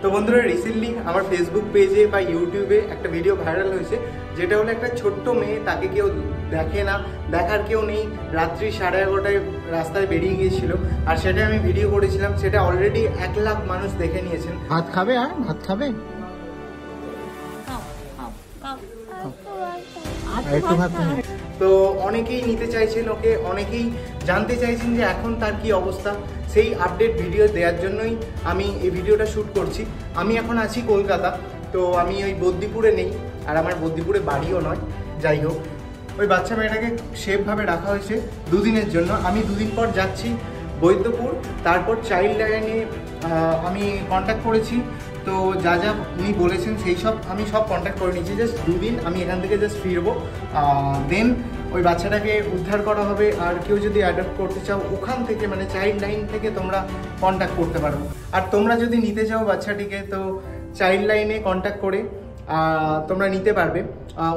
তো বন্ধুরা রিসেন্টলি আমার ফেসবুক পেজে বা ইউটিউবে একটা ভিডিও ভাইরাল হয়েছে, যেটা হলো একটা ছোট্ট মেয়ে, তাকে কেউ দেখে না, দেখার কেউ নেই, রাত্রি 11:30টায় রাস্তায় বেরিয়ে গিয়েছিল, আর সেটা আমি ভিডিও করেছিলাম। সেটা অলরেডি 1 লাখ মানুষ দেখে নিয়েছেন। ভাত খাবে? আর ভাত খাবে? তো অনেকেই নিতে চাইছেন ওকে, অনেকেই জানতে চাইছেন যে এখন তার কি অবস্থা। সেই আপডেট ভিডিও দেওয়ার জন্যই আমি এই ভিডিওটা শ্যুট করছি। আমি এখন আছি কলকাতা, তো আমি ওই বদ্দিপুরে নেই, আর আমার বদ্দিপুরে বাড়িও নয়। যাই হোক, ওই বাচ্চা মেয়েটাকে সেফভাবে রাখা হয়েছে 2 দিনের জন্য। আমি 2 দিন পর যাচ্ছি বৈদ্যপুর, তারপর চাইল্ড লাইনে আমি কন্ট্যাক্ট করেছি। তো যা যা উনি বলেছেন সেই সব আমি সব কন্ট্যাক্ট করে নিয়েছি। জাস্ট 2 দিন আমি এখান থেকে জাস্ট ফিরবো, দেন ওই বাচ্চাটাকে উদ্ধার করা হবে। আর কেউ যদি অ্যাডপ্ট করতে চাও ওখান থেকে, মানে চাইল্ড লাইন থেকে তোমরা কন্ট্যাক্ট করতে পারো। আর তোমরা যদি নিতে চাও বাচ্চাটিকে, তো চাইল্ড লাইনে কন্ট্যাক্ট করে তোমরা নিতে পারবে।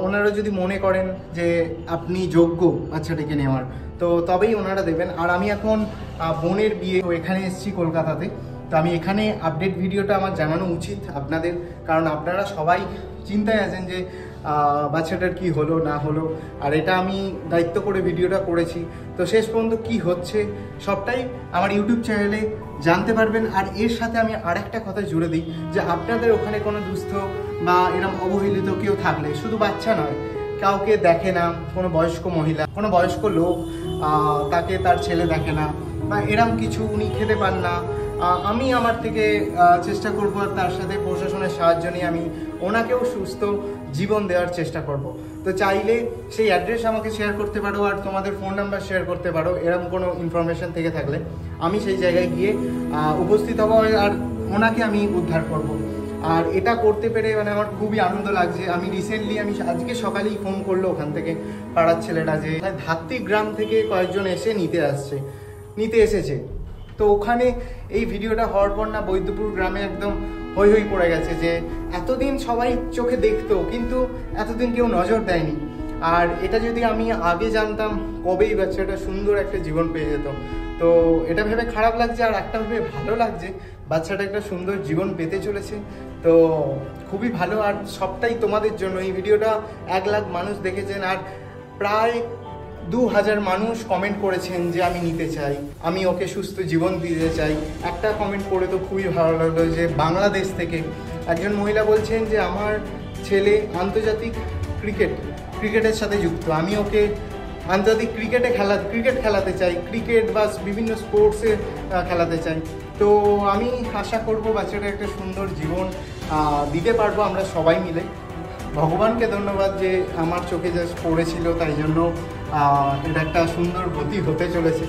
ওনারা যদি মনে করেন যে আপনি যোগ্য বাচ্চাটিকে নেওয়ার, তো তবেই ওনারা দেবেন। আর আমি এখন বোনের বিয়ে, এখানে এসেছি কলকাতাতে, তো আমি এখানে আপডেট ভিডিওটা আমার জানানো উচিত আপনাদের, কারণ আপনারা সবাই চিন্তায় আছেন যে বাচ্চাটার কি হলো না হলো। আর এটা আমি দায়িত্ব করে ভিডিওটা করেছি, তো শেষ পর্যন্ত কি হচ্ছে সবটাই আমার ইউটিউব চ্যানেলে জানতে পারবেন। আর এর সাথে আমি আরেকটা কথা জুড়ে দিই যে আপনাদের ওখানে কোনো দুস্থ বা এরকম অবহেলিত কেউ থাকলে, শুধু বাচ্চা নয়, কাউকে দেখে না, কোনো বয়স্ক মহিলা, কোনো বয়স্ক লোক তাকে তার ছেলে দেখে না, বা এরম কিছু, উনি খেতে পান না, আমি আমার থেকে চেষ্টা করব, আর তার সাথে প্রশাসনের সাহায্য নিয়ে আমি ওনাকেও সুস্থ জীবন দেওয়ার চেষ্টা করব। তো চাইলে সেই অ্যাড্রেস আমাকে শেয়ার করতে পারো, আর তোমাদের ফোন নাম্বার শেয়ার করতে পারো। এরকম কোনো ইনফরমেশন থেকে থাকলে আমি সেই জায়গায় গিয়ে উপস্থিত হব, আর ওনাকে আমি উদ্ধার করব। আর এটা করতে পেরে মানে আমার খুবই আনন্দ লাগছে। আমি রিসেন্টলি, আমি আজকে সকালেই ফোন করলো ওখান থেকে পাড়ার ছেলেটা, যে ধাত্রী গ্রাম থেকে কয়েকজন এসে নিতে এসেছে। তো ওখানে এই ভিডিওটা হওয়ার পর না বৈদ্যপুর গ্রামে একদম হই হই পড়ে গেছে, যে এতদিন সবাই চোখে দেখতো কিন্তু এতদিন কেউ নজর দেয়নি। আর এটা যদি আমি আগে জানতাম, কবেই বাচ্চাটা সুন্দর একটা জীবন পেয়ে যেত। তো এটা ভেবে খারাপ লাগছে, আর একটা ভেবে ভালো লাগছে, বাচ্চাটা একটা সুন্দর জীবন পেতে চলেছে। তো খুবই ভালো, আর সবটাই তোমাদের জন্য। এই ভিডিওটা 1 লাখ মানুষ দেখেছেন, আর প্রায় 2000 মানুষ কমেন্ট করেছেন যে আমি নিতে চাই, আমি ওকে সুস্থ জীবন দিতে চাই। একটা কমেন্ট করে তো খুবই ভালো লাগলো, যে বাংলাদেশ থেকে একজন মহিলা বলছেন যে আমার ছেলে আন্তর্জাতিক ক্রিকেটের সাথে যুক্ত, আমি ওকে আন্তর্জাতিক ক্রিকেট খেলাতে চাই, ক্রিকেট বা বিভিন্ন স্পোর্টসে খেলাতে চাই। তো আমি আশা করব বাচ্চাটা একটা সুন্দর জীবন দিতে পারবো আমরা সবাই মিলে। ভগবানকে ধন্যবাদ যে আমার চোখে জাস্ট পড়েছিল, তাই জন্য এটা একটা সুন্দর গতি হতে চলেছে।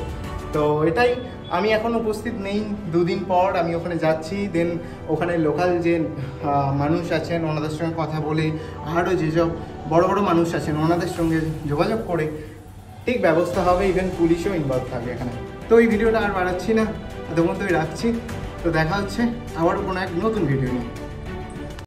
তো এটাই, আমি এখন উপস্থিত নেই, 2 দিন পর আমি ওখানে যাচ্ছি। দেন ওখানে লোকাল যে মানুষ আছেন ওনাদের সঙ্গে কথা বলে, আরও যেসব বড় বড় মানুষ আছেন ওনাদের সঙ্গে যোগাযোগ করে ঠিক ব্যবস্থা হবে। ইভেন পুলিশও ইনভলভ থাকবে এখানে। তো এই ভিডিওটা আর বাড়াচ্ছি না, এত মধ্যেই রাখছি। তো দেখা হচ্ছে আবারও কোনো এক নতুন ভিডিও নিয়ে।